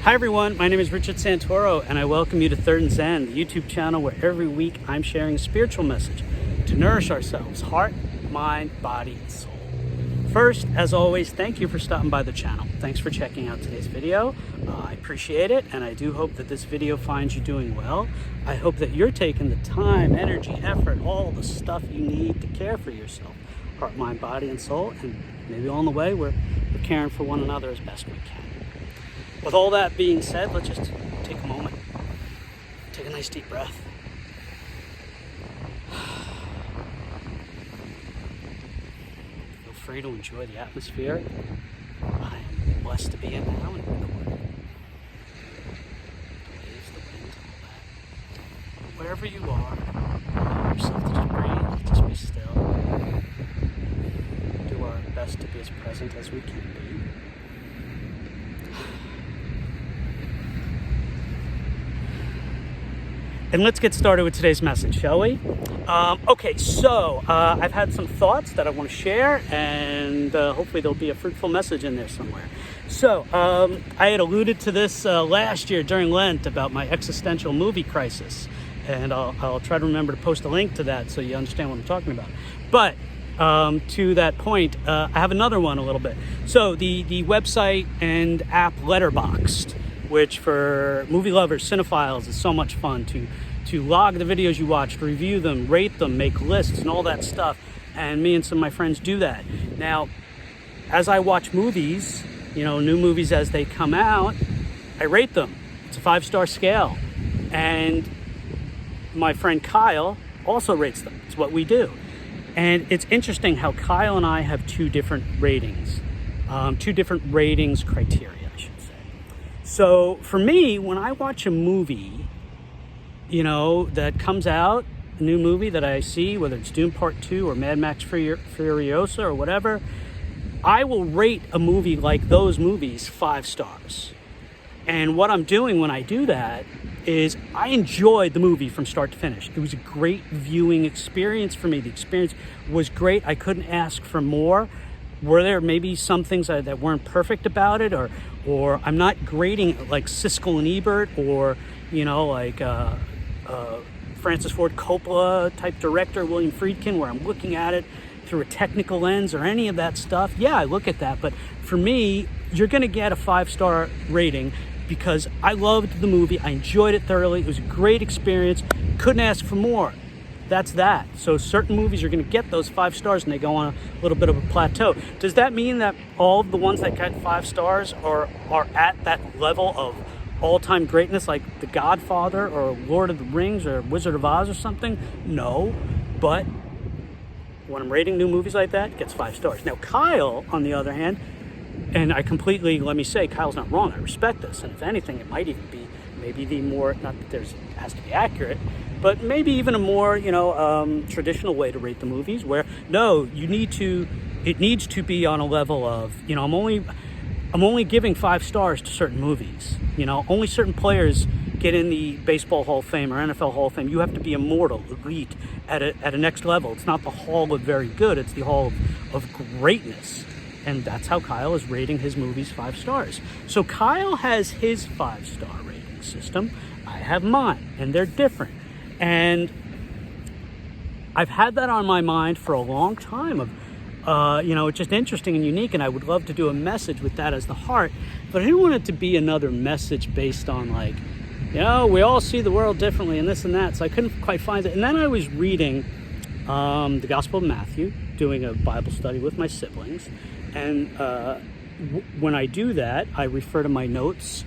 Hi everyone, my name is Richard Santoro and I welcome you to Third and Zen, the YouTube channel where every week I'm sharing a spiritual message to nourish ourselves, heart, mind, body, and soul. First, as always, thank you for stopping by the channel. Thanks for checking out today's video. I appreciate it, and I do hope that this video finds you doing well. I hope that you're taking the time, energy, effort, all the stuff you need to care for yourself, heart, mind, body, and soul, and maybe along the way we're caring for one another as best we can. With all that being said, let's just take a moment. Take a nice deep breath. Feel free to enjoy the atmosphere I am blessed to be in now and the water. The waves, the wind, all that. Wherever you are, allow yourself to just breathe, just be still. Do our best to be as present as we can be. And let's get started with today's message, shall we? Okay, so I've had some thoughts that I want to share, and hopefully there'll be a fruitful message in there somewhere. So I had alluded to this last year during Lent about my existential movie crisis, and I'll try to remember to post a link to that so you understand what I'm talking about. But to that point, I have another one a little bit. So the website and app Letterboxd, which for movie lovers, cinephiles, is so much fun to log the videos you watch, review them, rate them, make lists and all that stuff. And me and some of my friends do that. Now, as I watch movies, new movies as they come out, I rate them. It's a 5-star scale. And my friend Kyle also rates them. It's what we do. And it's interesting how Kyle and I have two different ratings, criteria. So for me, when I watch a movie, that comes out, a new movie that I see, whether it's Dune Part 2 or Mad Max Furiosa or whatever, I will rate a movie like those movies 5 stars. And what I'm doing when I do that is I enjoyed the movie from start to finish. It was a great viewing experience for me. The experience was great. I couldn't ask for more. Were there maybe some things that weren't perfect about it, or I'm not grading like Siskel and Ebert or Francis Ford Coppola type director William Friedkin, where I'm looking at it through a technical lens or any of that stuff. Yeah, I look at that, but for me, you're going to get a 5-star rating because I loved the movie. I enjoyed it thoroughly. It was a great experience. Couldn't ask for more. That's that. So certain movies you're going to get those 5 stars and they go on a little bit of a plateau. Does that mean that all of the ones that get 5 stars are at that level of all-time greatness like The Godfather or Lord of the Rings or Wizard of Oz or something? No. But when I'm rating new movies like that, it gets 5 stars. Now Kyle, on the other hand, and let me say, Kyle's not wrong. I respect this. And if anything, it might even be maybe the more, not that it has to be accurate, but maybe even a more, traditional way to rate the movies where, no, it needs to be on a level of, I'm only giving 5 stars to certain movies. Only certain players get in the Baseball Hall of Fame or NFL Hall of Fame. You have to be immortal, elite, at a next level. It's not the Hall of very good, it's the Hall of greatness. And that's how Kyle is rating his movies 5 stars. So Kyle has his 5-star rating system. I have mine, and they're different. And I've had that on my mind for a long time of, it's just interesting and unique, and I would love to do a message with that as the heart, but I didn't want it to be another message based on we all see the world differently and this and that, so I couldn't quite find it. And then I was reading the Gospel of Matthew, doing a Bible study with my siblings, and when I do that, I refer to my notes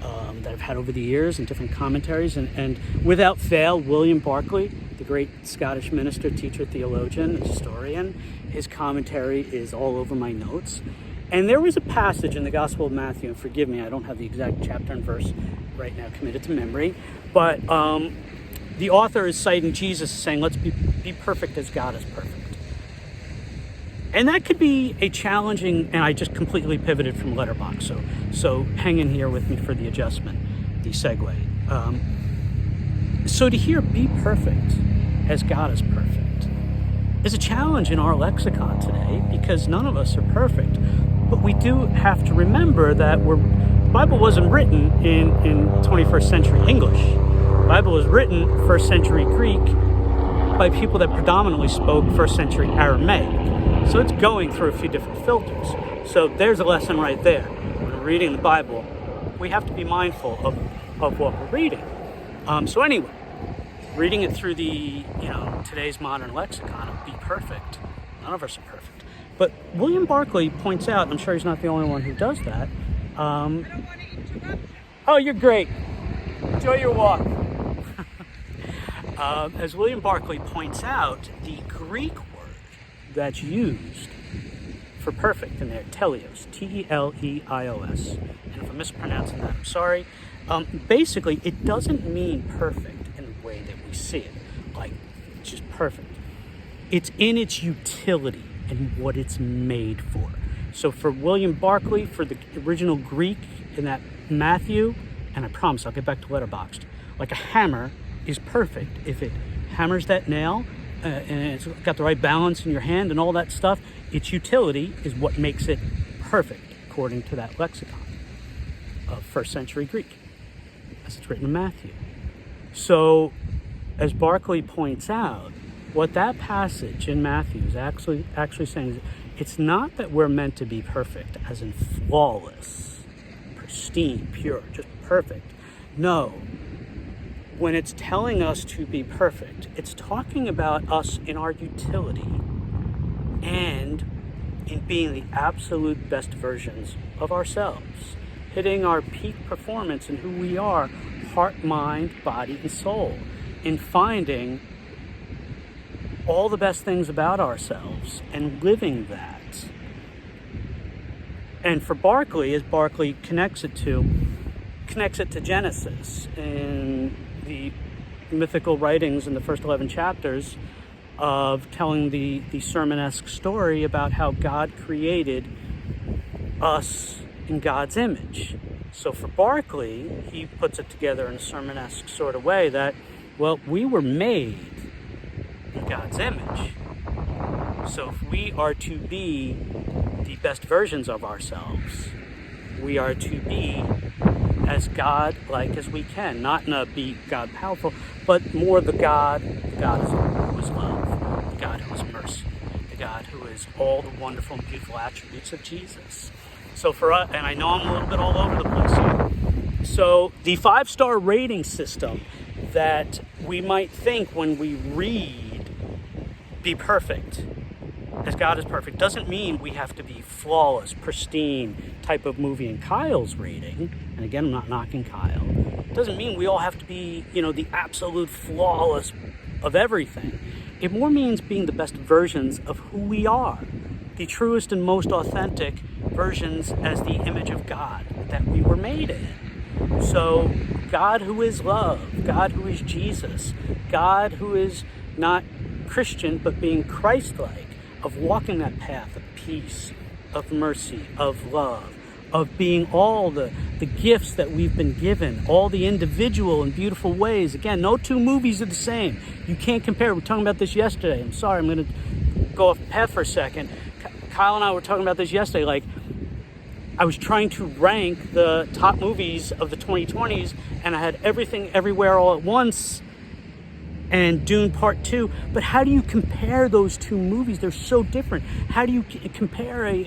that I've had over the years and different commentaries, and without fail, William Barclay, the great Scottish minister, teacher, theologian, historian, his commentary is all over my notes. And there was a passage in the Gospel of Matthew, and forgive me, I don't have the exact chapter and verse right now committed to memory, but the author is citing Jesus saying, let's be perfect as God is perfect. And that could be a challenging, and I just completely pivoted from Letterboxd, so hang in here with me for the adjustment, the segue. So to hear be perfect as God is perfect is a challenge in our lexicon today because none of us are perfect. But we do have to remember that we're Bible wasn't written in 21st century English. The Bible was written first century Greek by people that predominantly spoke first century Aramaic. So it's going through a few different filters. So there's a lesson right there. When we're reading the Bible, we have to be mindful of what we're reading. So anyway, reading it through the, today's modern lexicon of be perfect. None of us are perfect. But William Barclay points out, I'm sure he's not the only one who does that. Oh, you're great. Enjoy your walk. As William Barclay points out, the Greek word that's used for perfect in there, teleos, T-E-L-E-I-O-S. And if I'm mispronouncing that, I'm sorry. Basically, it doesn't mean perfect in the way that we see it, like just perfect. It's in its utility and what it's made for. So for William Barclay, for the original Greek in that Matthew, and I promise I'll get back to Letterboxd, like a hammer is perfect if it hammers that nail and it's got the right balance in your hand and all that stuff. Its utility is what makes it perfect, according to that lexicon of first century Greek, as it's written in Matthew. So, as Barclay points out, what that passage in Matthew is actually saying is it's not that we're meant to be perfect, as in flawless, pristine, pure, just perfect. No. When it's telling us to be perfect, it's talking about us in our utility and in being the absolute best versions of ourselves, hitting our peak performance in who we are, heart, mind, body, and soul, in finding all the best things about ourselves and living that. And for Barclay, as Barclay connects it to Genesis and the mythical writings in the first 11 chapters of telling the sermon-esque story about how God created us in God's image. So for Barclay, he puts it together in a sermon-esque sort of way that, well, we were made in God's image. So if we are to be the best versions of ourselves, we are to be as God-like as we can, not in a be God powerful, but more the God who is love, the God who is mercy, the God who is all the wonderful and beautiful attributes of Jesus. So for us, and I know I'm a little bit all over the place here, so the 5-star rating system that we might think when we read be perfect, as God is perfect, doesn't mean we have to be flawless, pristine type of movie in Kyle's rating. And again, I'm not knocking Kyle. It doesn't mean we all have to be, the absolute flawless of everything. It more means being the best versions of who we are, the truest and most authentic versions as the image of God that we were made in. So God who is love, God who is Jesus, God who is not Christian but being Christ-like, of walking that path of peace, of mercy, of love, of being all the gifts that we've been given, all the individual and beautiful ways. Again, no two movies are the same. You can't compare. We were talking about this yesterday. I'm sorry, I'm going to go off the path for a second. Kyle and I were talking about this yesterday. Like, I was trying to rank the top movies of the 2020s, and I had Everything Everywhere All at Once and Dune Part 2, but how do you compare those two movies? They're so different. How do you compare an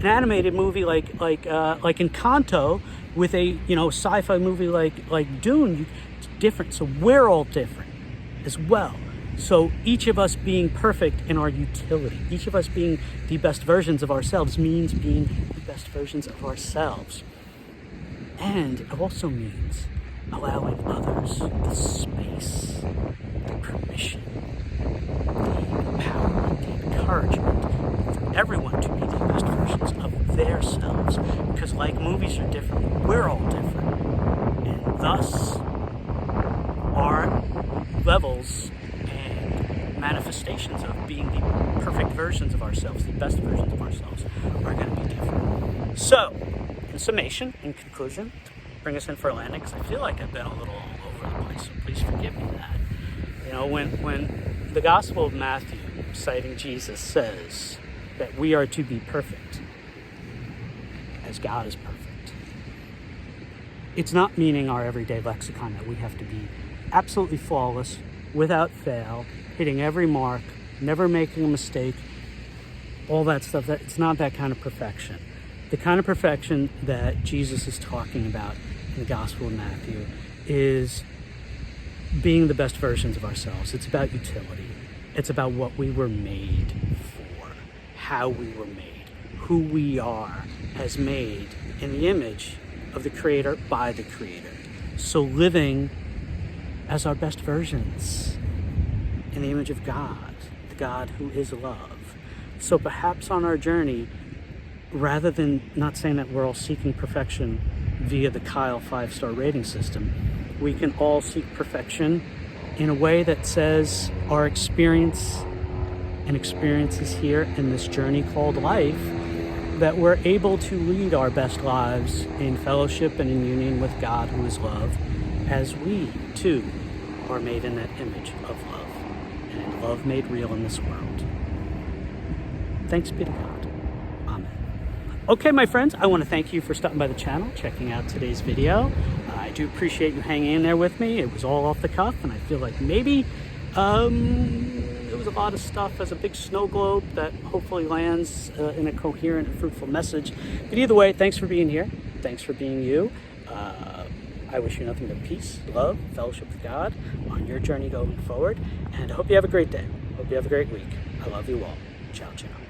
animated movie like Encanto with a sci-fi movie like Dune? It's different. So we're all different as well. So each of us being perfect in our utility, each of us being the best versions of ourselves means being the best versions of ourselves. And it also means allowing others the space, the permission, the empowerment, the encouragement for everyone to be the best versions of their selves. Because like movies are different, we're all different. And thus, our levels and manifestations of being the perfect versions of ourselves, the best versions of ourselves, are going to be different. So, in summation, in conclusion, bring us in for a landing, because I feel like I've been a little all over the place, so please forgive me that. When the Gospel of Matthew, citing Jesus, says that we are to be perfect as God is perfect, It's not meaning our everyday lexicon that we have to be absolutely flawless, without fail, hitting every mark, never making a mistake, all that stuff. That it's not that kind of perfection. The kind of perfection that Jesus is talking about in the Gospel of Matthew is being the best versions of ourselves. It's about utility. It's about what we were made for, how we were made, who we are as made in the image of the Creator by the Creator. So living as our best versions in the image of God, the God who is love. So perhaps on our journey, rather than, not saying that we're all seeking perfection via the Kyle 5-star rating system, we can all seek perfection in a way that says our experience and experiences here in this journey called life, that we're able to lead our best lives in fellowship and in union with God who is love, as we too are made in that image of love, and love made real in this world. Thanks be to God. Amen. Okay, my friends, I want to thank you for stopping by the channel, checking out today's video. I do appreciate you hanging in there with me. It was all off the cuff, and I feel like maybe there was a lot of stuff as a big snow globe that hopefully lands in a coherent and fruitful message. But either way, thanks for being here. Thanks for being you. I wish you nothing but peace, love, fellowship with God on your journey going forward. And I hope you have a great day. Hope you have a great week. I love you all. Ciao, ciao.